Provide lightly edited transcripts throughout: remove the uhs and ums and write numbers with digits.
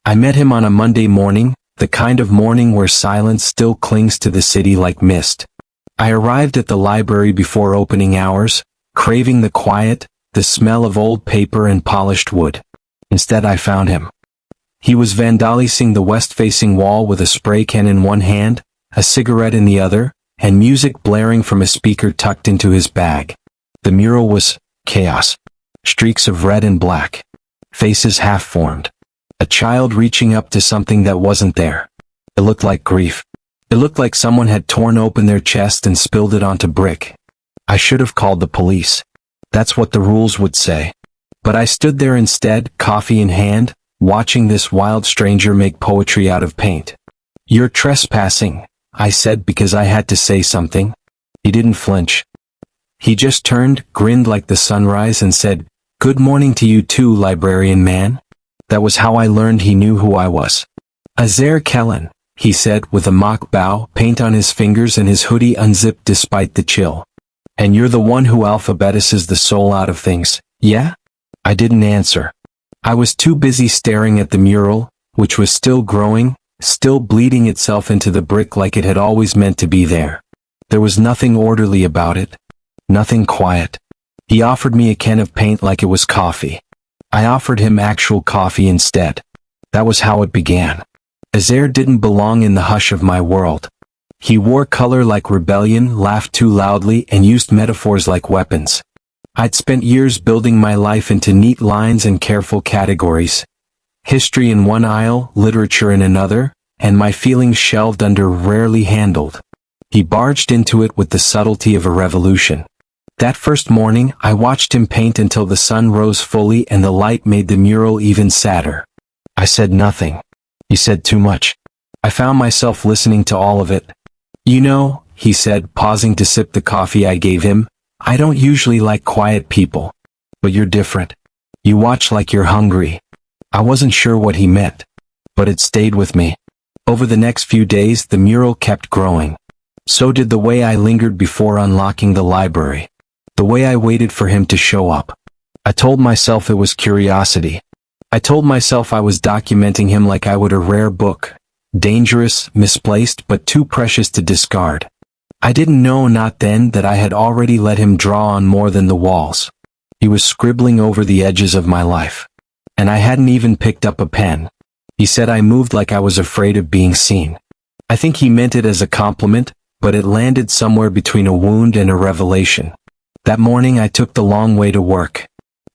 I met him on a Monday morning, the kind of morning where silence still clings to the city like mist. I arrived at the library before opening hours, craving the quiet, the smell of old paper and polished wood. Instead I found him. He was vandalizing the west-facing wall with a spray can in one hand, a cigarette in the other, and music blaring from a speaker tucked into his bag. The mural was chaos. Streaks of red and black. Faces half-formed. A child reaching up to something that wasn't there. It looked like grief. It looked like someone had torn open their chest and spilled it onto brick. I should have called the police. That's what the rules would say. But I stood there instead, coffee in hand, watching this wild stranger make poetry out of paint. "You're trespassing," I said because I had to say something. He didn't flinch. He just turned, grinned like the sunrise and said, "Good morning to you too, librarian man." That was how I learned he knew who I was. "Azer Kellen," he said with a mock bow, paint on his fingers and his hoodie unzipped despite the chill. "And you're the one who alphabetizes the soul out of things, yeah?" I didn't answer. I was too busy staring at the mural, which was still growing, still bleeding itself into the brick like it had always meant to be there. There was nothing orderly about it. Nothing quiet. He offered me a can of paint like it was coffee. I offered him actual coffee instead. That was how it began. Azer didn't belong in the hush of my world. He wore color like rebellion, laughed too loudly, and used metaphors like weapons. I'd spent years building my life into neat lines and careful categories. History in one aisle, literature in another, and my feelings shelved under, rarely handled. He barged into it with the subtlety of a revolution. That first morning, I watched him paint until the sun rose fully and the light made the mural even sadder. I said nothing. He said too much. I found myself listening to all of it. "You know," he said, pausing to sip the coffee I gave him, "I don't usually like quiet people. But you're different. You watch like you're hungry." I wasn't sure what he meant. But it stayed with me. Over the next few days, the mural kept growing. So did the way I lingered before unlocking the library. The way I waited for him to show up. I told myself it was curiosity. I told myself I was documenting him like I would a rare book. Dangerous, misplaced, but too precious to discard. I didn't know not then that I had already let him draw on more than the walls. He was scribbling over the edges of my life. And I hadn't even picked up a pen. He said I moved like I was afraid of being seen. I think he meant it as a compliment, but it landed somewhere between a wound and a revelation. That morning I took the long way to work.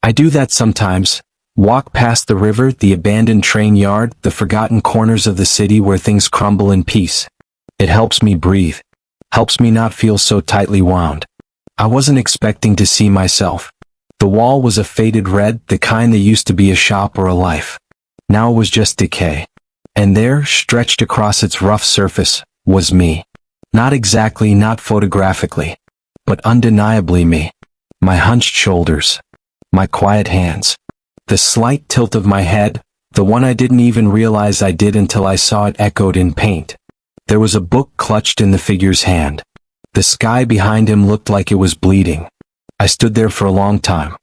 I do that sometimes. Walk past the river, the abandoned train yard, the forgotten corners of the city where things crumble in peace. It helps me breathe. Helps me not feel so tightly wound. I wasn't expecting to see myself. The wall was a faded red, the kind that used to be a shop or a life. Now it was just decay. And there, stretched across its rough surface, was me. Not exactly, not photographically. But undeniably me. My hunched shoulders. My quiet hands. The slight tilt of my head, the one I didn't even realize I did until I saw it echoed in paint. There was a book clutched in the figure's hand. The sky behind him looked like it was bleeding. I stood there for a long time.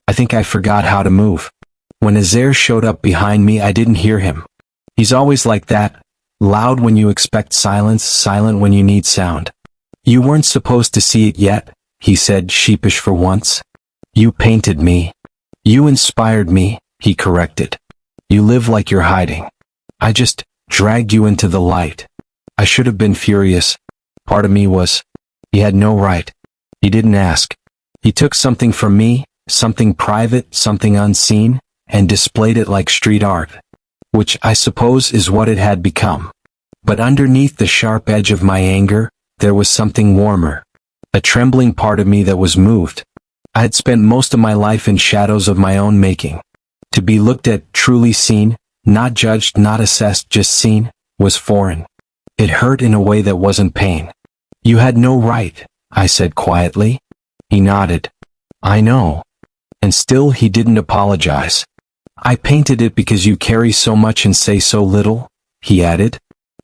I think I forgot how to move. When Azer showed up behind me, I didn't hear him. He's always like that, loud when you expect silence, silent when you need sound. "You weren't supposed to see it yet," he said, sheepish for once. "You painted me. You inspired me," he corrected. "You live like you're hiding. I just dragged you into the light." I should have been furious. Part of me was. He had no right. He didn't ask. He took something from me, something private, something unseen, and displayed it like street art. Which, I suppose, is what it had become. But underneath the sharp edge of my anger, there was something warmer. A trembling part of me that was moved. I had spent most of my life in shadows of my own making. To be looked at, truly seen, not judged, not assessed, just seen, was foreign. It hurt in a way that wasn't pain. "You had no right," I said quietly. He nodded. "I know." And still he didn't apologize. "I painted it because you carry so much and say so little," he added.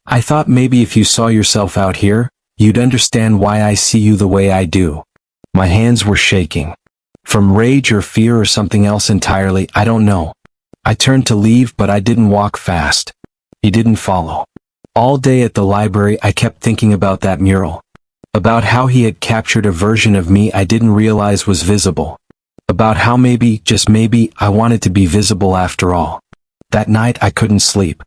"I thought maybe if you saw yourself out here, you'd understand why I see you the way I do." My hands were shaking. From rage or fear or something else entirely, I don't know. I turned to leave, but I didn't walk fast. He didn't follow. All day at the library I kept thinking about that mural. About how he had captured a version of me I didn't realize was visible. About how maybe, just maybe, I wanted to be visible after all. That night I couldn't sleep.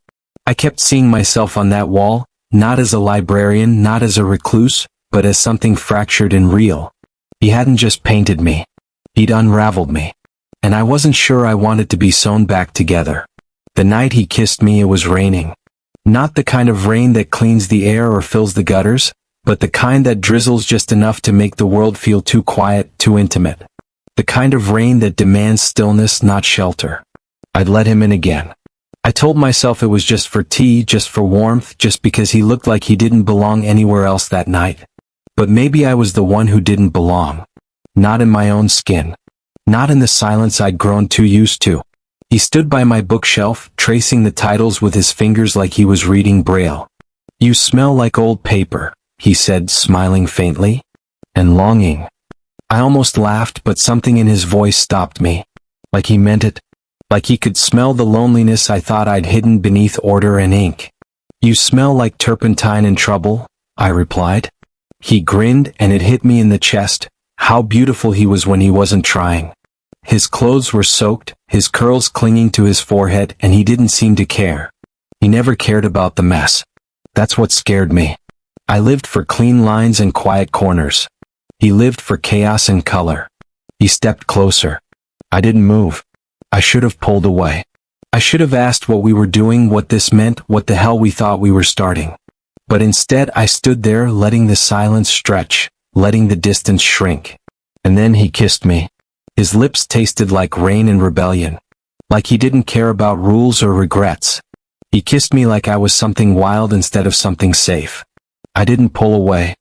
I kept seeing myself on that wall, not as a librarian, not as a recluse, but as something fractured and real. He hadn't just painted me. He'd unraveled me. And I wasn't sure I wanted to be sewn back together. The night he kissed me, it was raining. Not the kind of rain that cleans the air or fills the gutters, but the kind that drizzles just enough to make the world feel too quiet, too intimate. The kind of rain that demands stillness, not shelter. I'd let him in again. I told myself it was just for tea, just for warmth, just because he looked like he didn't belong anywhere else that night. But maybe I was the one who didn't belong. Not in my own skin. Not in the silence I'd grown too used to. He stood by my bookshelf, tracing the titles with his fingers like he was reading Braille. "You smell like old paper," he said, smiling faintly. And longing. I almost laughed, but something in his voice stopped me. Like he meant it. Like he could smell the loneliness I thought I'd hidden beneath order and ink. "You smell like turpentine and trouble," I replied. He grinned, and it hit me in the chest, how beautiful he was when he wasn't trying. His clothes were soaked, his curls clinging to his forehead, and he didn't seem to care. He never cared about the mess. That's what scared me. I lived for clean lines and quiet corners. He lived for chaos and color. He stepped closer. I didn't move. I should have pulled away. I should have asked what we were doing, what this meant, what the hell we thought we were starting. But instead I stood there, letting the silence stretch, letting the distance shrink. And then he kissed me. His lips tasted like rain and rebellion. Like he didn't care about rules or regrets. He kissed me like I was something wild instead of something safe. I didn't pull away.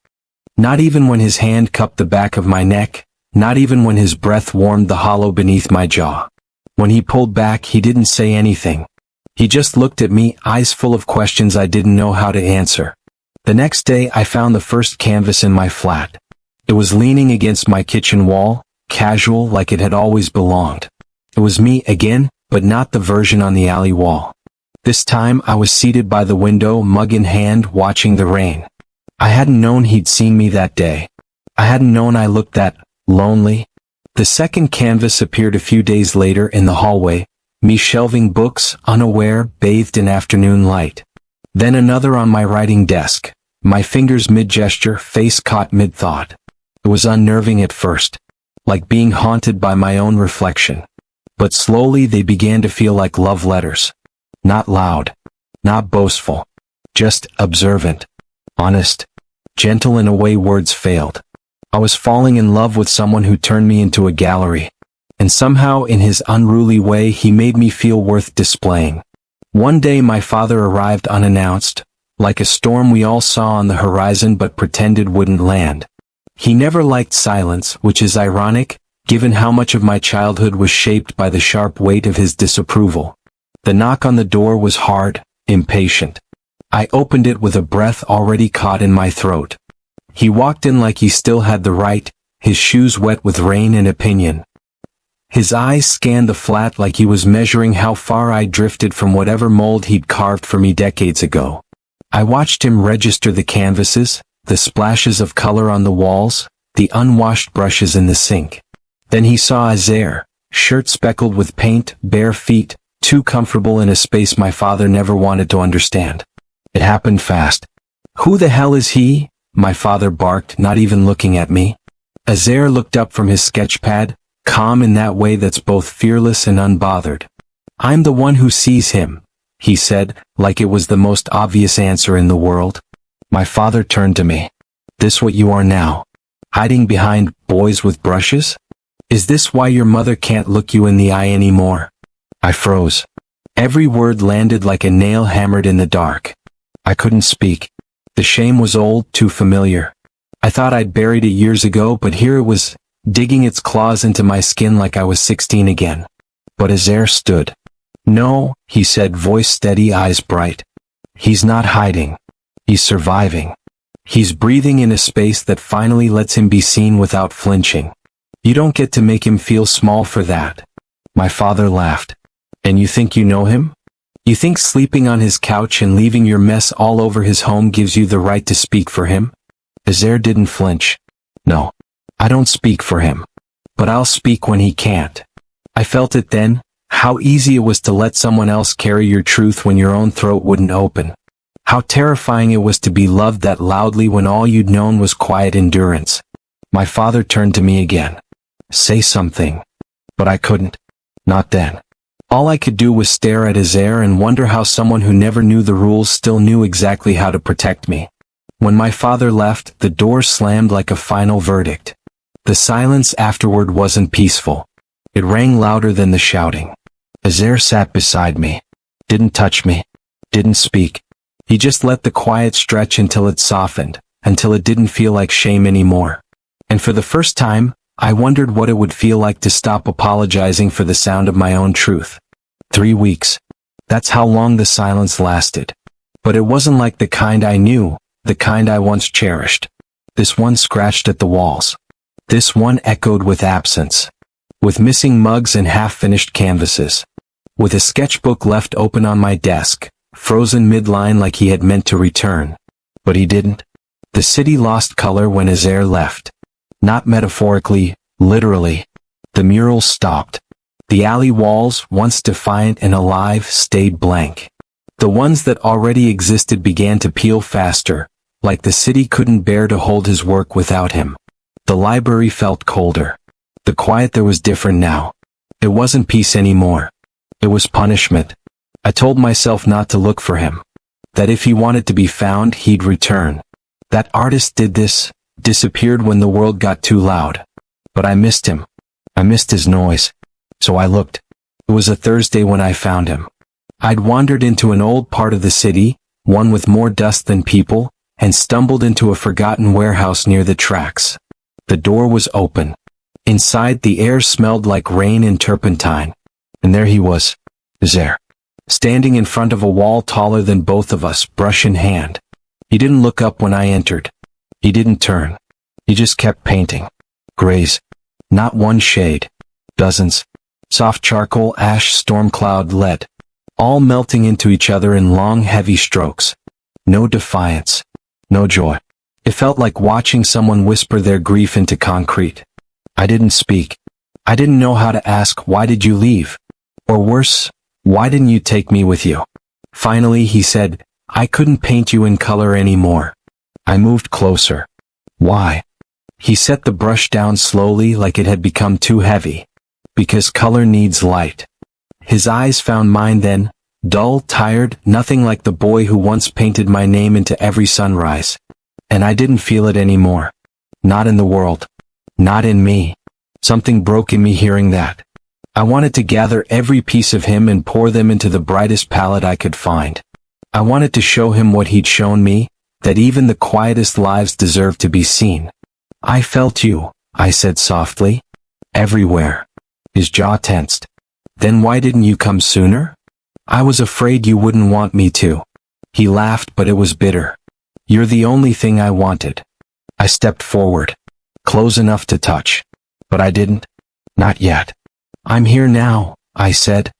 Not even when his hand cupped the back of my neck, not even when his breath warmed the hollow beneath my jaw. When he pulled back, he didn't say anything. He just looked at me, eyes full of questions I didn't know how to answer. The next day I found the first canvas in my flat. It was leaning against my kitchen wall, casual like it had always belonged. It was me again, but not the version on the alley wall. This time I was seated by the window, mug in hand, watching the rain. I hadn't known he'd seen me that day. I hadn't known I looked that lonely. The second canvas appeared a few days later in the hallway, me shelving books, unaware, bathed in afternoon light. Then another on my writing desk, my fingers mid-gesture, face caught mid-thought. It was unnerving at first, like being haunted by my own reflection. But slowly they began to feel like love letters. Not loud, not boastful, just observant, honest, gentle in a way words failed. I was falling in love with someone who turned me into a gallery. And somehow in his unruly way he made me feel worth displaying. One day my father arrived unannounced, like a storm we all saw on the horizon but pretended wouldn't land. He never liked silence, which is ironic, given how much of my childhood was shaped by the sharp weight of his disapproval. The knock on the door was hard, impatient. I opened it with a breath already caught in my throat. He walked in like he still had the right, his shoes wet with rain and opinion. His eyes scanned the flat like he was measuring how far I drifted from whatever mold he'd carved for me decades ago. I watched him register the canvases, the splashes of color on the walls, the unwashed brushes in the sink. Then he saw Azair, shirt speckled with paint, bare feet, too comfortable in a space my father never wanted to understand. It happened fast. "Who the hell is he?" my father barked, not even looking at me. Azair looked up from his sketchpad, calm in that way that's both fearless and unbothered. "I'm the one who sees him," he said, like it was the most obvious answer in the world. My father turned to me. "This what you are now? Hiding behind boys with brushes? Is this why your mother can't look you in the eye anymore?" I froze. Every word landed like a nail hammered in the dark. I couldn't speak. The shame was old, too familiar. I thought I'd buried it years ago, but here it was, digging its claws into my skin like I was 16 again. But Azair stood. "No," he said, voice steady, eyes bright. "He's not hiding. He's surviving. He's breathing in a space that finally lets him be seen without flinching. You don't get to make him feel small for that." My father laughed. And you think you know him? You think sleeping on his couch and leaving your mess all over his home gives you the right to speak for him? Azair didn't flinch. No, I don't speak for him. But I'll speak when he can't. I felt it then, how easy it was to let someone else carry your truth when your own throat wouldn't open. How terrifying it was to be loved that loudly when all you'd known was quiet endurance. My father turned to me again. Say something. But I couldn't. Not then. All I could do was stare at Azair and wonder how someone who never knew the rules still knew exactly how to protect me. When my father left, the door slammed like a final verdict. The silence afterward wasn't peaceful. It rang louder than the shouting. Azair sat beside me. Didn't touch me. Didn't speak. He just let the quiet stretch until it softened, until it didn't feel like shame anymore. And for the first time, I wondered what it would feel like to stop apologizing for the sound of my own truth. 3 weeks. That's how long the silence lasted. But it wasn't like the kind I knew, the kind I once cherished. This one scratched at the walls. This one echoed with absence. With missing mugs and half-finished canvases. With a sketchbook left open on my desk, frozen midline like he had meant to return. But he didn't. The city lost color when Azair left. Not metaphorically, literally. The murals stopped. The alley walls, once defiant and alive, stayed blank. The ones that already existed began to peel faster, like the city couldn't bear to hold his work without him. The library felt colder. The quiet there was different now. It wasn't peace anymore. It was punishment. I told myself not to look for him. That if he wanted to be found, he'd return. That artist did this, disappeared when the world got too loud. But I missed him. I missed his noise. So I looked. It was a Thursday when I found him. I'd wandered into an old part of the city, one with more dust than people, and stumbled into a forgotten warehouse near the tracks. The door was open. Inside, the air smelled like rain and turpentine. And there he was, Azair, standing in front of a wall taller than both of us, brush in hand. He didn't look up when I entered. He didn't turn. He just kept painting. Grays. Not one shade. Dozens. Soft charcoal, ash, storm cloud, lead. All melting into each other in long, heavy strokes. No defiance. No joy. It felt like watching someone whisper their grief into concrete. I didn't speak. I didn't know how to ask, why did you leave? Or worse, why didn't you take me with you? Finally, he said, I couldn't paint you in color anymore. I moved closer. Why? He set the brush down slowly like it had become too heavy. Because color needs light. His eyes found mine then, dull, tired, nothing like the boy who once painted my name into every sunrise. And I didn't feel it anymore. Not in the world. Not in me. Something broke in me hearing that. I wanted to gather every piece of him and pour them into the brightest palette I could find. I wanted to show him what he'd shown me, that even the quietest lives deserve to be seen. I felt you, I said softly. Everywhere. His jaw tensed. Then why didn't you come sooner? I was afraid you wouldn't want me to. He laughed, but it was bitter. You're the only thing I wanted. I stepped forward. Close enough to touch. But I didn't. Not yet. I'm here now, I said.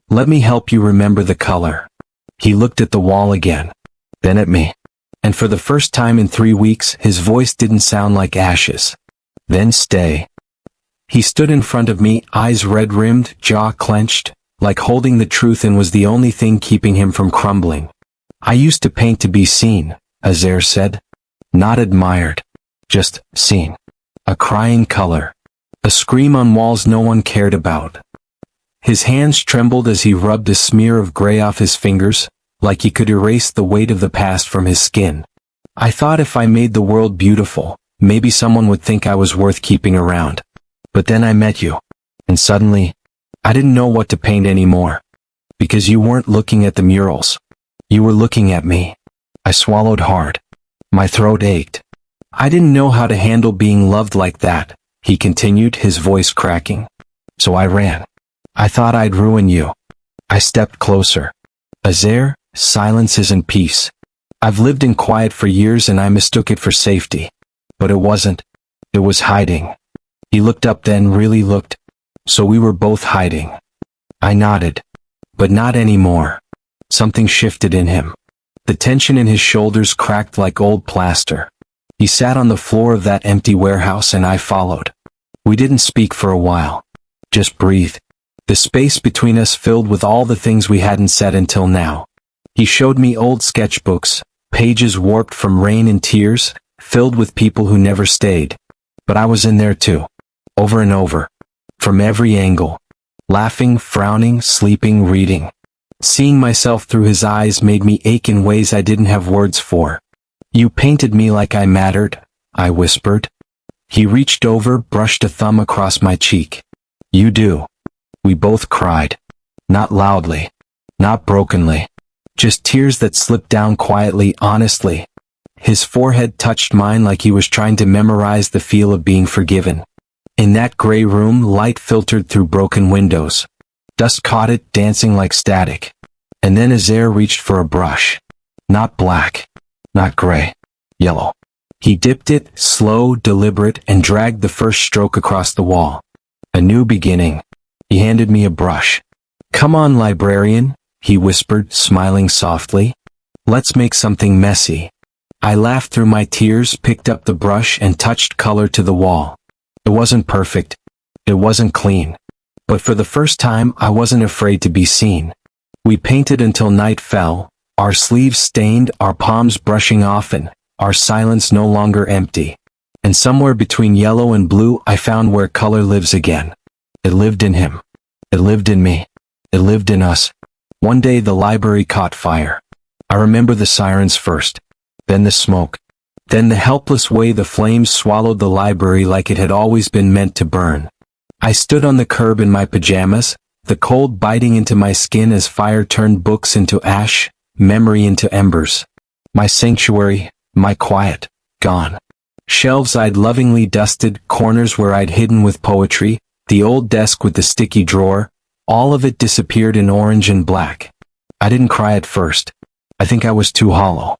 Let me help you remember the color. He looked at the wall again. Then at me. And for the first time in 3 weeks, his voice didn't sound like ashes. Then stay. He stood in front of me, eyes red-rimmed, jaw clenched, like holding the truth and was the only thing keeping him from crumbling. I used to paint to be seen, Azair said. Not admired. Just seen. A crying color. A scream on walls no one cared about. His hands trembled as he rubbed a smear of gray off his fingers, like he could erase the weight of the past from his skin. I thought if I made the world beautiful, maybe someone would think I was worth keeping around. But then I met you. And suddenly, I didn't know what to paint anymore. Because you weren't looking at the murals. You were looking at me. I swallowed hard. My throat ached. I didn't know how to handle being loved like that, he continued, his voice cracking. So I ran. I thought I'd ruin you. I stepped closer. Azair, silence isn't peace. I've lived in quiet for years and I mistook it for safety. But it wasn't. It was hiding. He looked up then, really looked. So we were both hiding. I nodded. But not anymore. Something shifted in him. The tension in his shoulders cracked like old plaster. He sat on the floor of that empty warehouse and I followed. We didn't speak for a while. Just breathed. The space between us filled with all the things we hadn't said until now. He showed me old sketchbooks, pages warped from rain and tears, filled with people who never stayed. But I was in there too. Over and over. From every angle. Laughing, frowning, sleeping, reading. Seeing myself through his eyes made me ache in ways I didn't have words for. You painted me like I mattered, I whispered. He reached over, brushed a thumb across my cheek. You do. We both cried. Not loudly. Not brokenly. Just tears that slipped down quietly, honestly. His forehead touched mine like he was trying to memorize the feel of being forgiven. In that gray room, light filtered through broken windows. Dust caught it, dancing like static. And then Azair reached for a brush. Not black. Not gray. Yellow. He dipped it, slow, deliberate, and dragged the first stroke across the wall. A new beginning. He handed me a brush. Come on, librarian, he whispered, smiling softly. Let's make something messy. I laughed through my tears, picked up the brush, and touched color to the wall. It wasn't perfect. It wasn't clean. But for the first time, I wasn't afraid to be seen. We painted until night fell, our sleeves stained, our palms brushing off, and our silence no longer empty. And somewhere between yellow and blue, I found where color lives again. It lived in him. It lived in me. It lived in us. One day the library caught fire. I remember the sirens first. Then the smoke. Then the helpless way the flames swallowed the library like it had always been meant to burn. I stood on the curb in my pajamas, the cold biting into my skin as fire turned books into ash, memory into embers. My sanctuary, my quiet, gone. Shelves I'd lovingly dusted, corners where I'd hidden with poetry, the old desk with the sticky drawer, all of it disappeared in orange and black. I didn't cry at first. I think I was too hollow.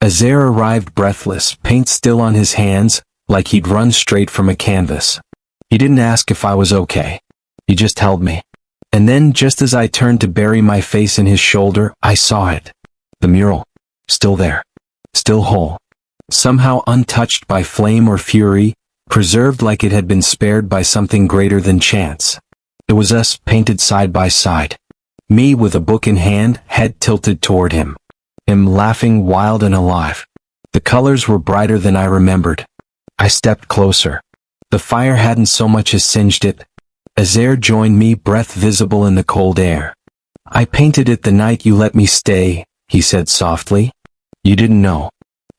Azair arrived breathless, paint still on his hands, like he'd run straight from a canvas. He didn't ask if I was okay. He just held me. And then, just as I turned to bury my face in his shoulder, I saw it. The mural. Still there. Still whole. Somehow untouched by flame or fury, preserved like it had been spared by something greater than chance. It was us, painted side by side. Me with a book in hand, head tilted toward him. Him laughing, wild and alive. The colors were brighter than I remembered. I stepped closer. The fire hadn't so much as singed it. Azair joined me, breath visible in the cold air. I painted it the night you let me stay, he said softly. You didn't know.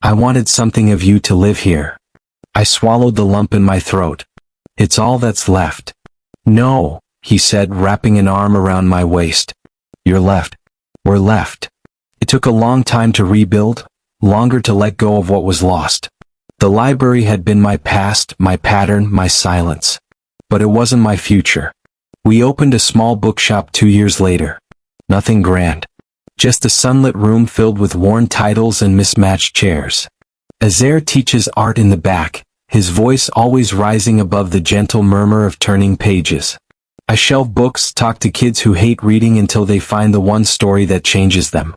I wanted something of you to live here. I swallowed the lump in my throat. It's all that's left. No, he said, wrapping an arm around my waist. You're left. We're left. It took a long time to rebuild, longer to let go of what was lost. The library had been my past, my pattern, my silence. But it wasn't my future. We opened a small bookshop 2 years later. Nothing grand. Just a sunlit room filled with worn titles and mismatched chairs. Azair teaches art in the back, his voice always rising above the gentle murmur of turning pages. I shelve books, talk to kids who hate reading until they find the one story that changes them.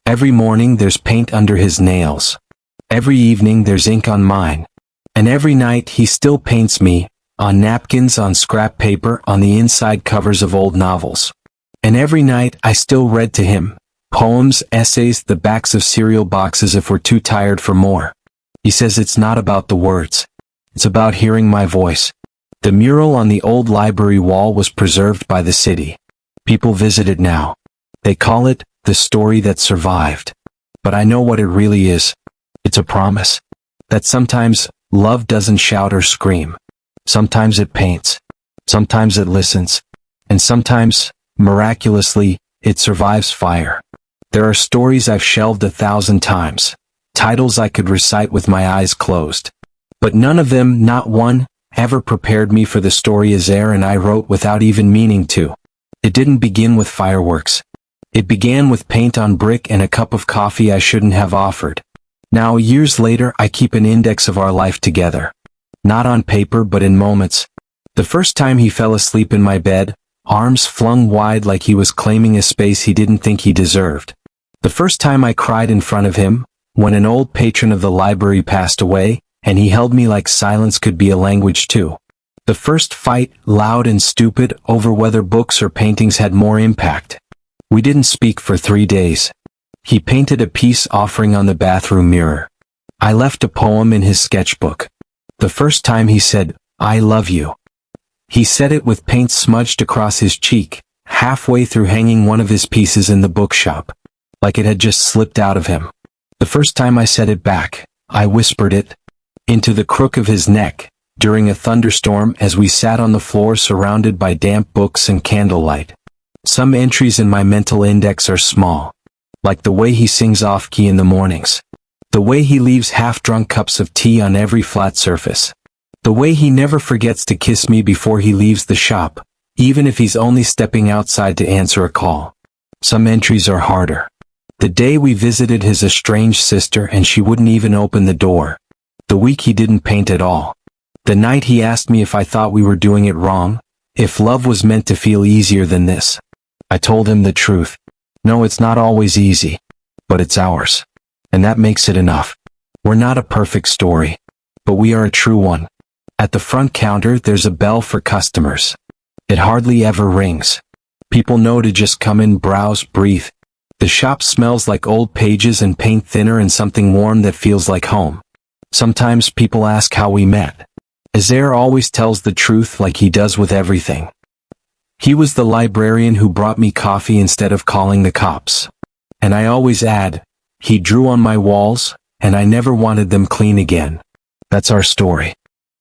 Every morning there's paint under his nails. Every evening there's ink on mine. And every night he still paints me, on napkins, on scrap paper, on the inside covers of old novels. And every night I still read to him, poems, essays, the backs of cereal boxes if we're too tired for more. He says it's not about the words. It's about hearing my voice. The mural on the old library wall was preserved by the city. People visit it now. They call it the story that survived. But I know what it really is. It's a promise. That sometimes love doesn't shout or scream. Sometimes it paints. Sometimes it listens. And sometimes, miraculously, it survives fire. There are stories I've shelved 1,000 times. Titles I could recite with my eyes closed. But none of them, not one, ever prepared me for the story Azair and I wrote without even meaning to. It didn't begin with fireworks. It began with paint on brick and a cup of coffee I shouldn't have offered. Now, years later, I keep an index of our life together. Not on paper but in moments. The first time he fell asleep in my bed, arms flung wide like he was claiming a space he didn't think he deserved. The first time I cried in front of him, when an old patron of the library passed away, and he held me like silence could be a language too. The first fight, loud and stupid, over whether books or paintings had more impact. We didn't speak for 3 days. He painted a peace offering on the bathroom mirror. I left a poem in his sketchbook. The first time he said, "I love you." He said it with paint smudged across his cheek, halfway through hanging one of his pieces in the bookshop, like it had just slipped out of him. The first time I said it back, I whispered it into the crook of his neck, during a thunderstorm as we sat on the floor surrounded by damp books and candlelight. Some entries in my mental index are small, like the way he sings off-key in the mornings, the way he leaves half-drunk cups of tea on every flat surface, the way he never forgets to kiss me before he leaves the shop, even if he's only stepping outside to answer a call. Some entries are harder. The day we visited his estranged sister and she wouldn't even open the door. The week he didn't paint at all. The night he asked me if I thought we were doing it wrong, if love was meant to feel easier than this. I told him the truth. No, it's not always easy, but it's ours. And that makes it enough. We're not a perfect story, but we are a true one. At the front counter, there's a bell for customers. It hardly ever rings. People know to just come in, browse, breathe. The shop smells like old pages and paint thinner and something warm that feels like home. Sometimes people ask how we met. Azair always tells the truth like he does with everything. He was the librarian who brought me coffee instead of calling the cops. And I always add, he drew on my walls, and I never wanted them clean again. That's our story.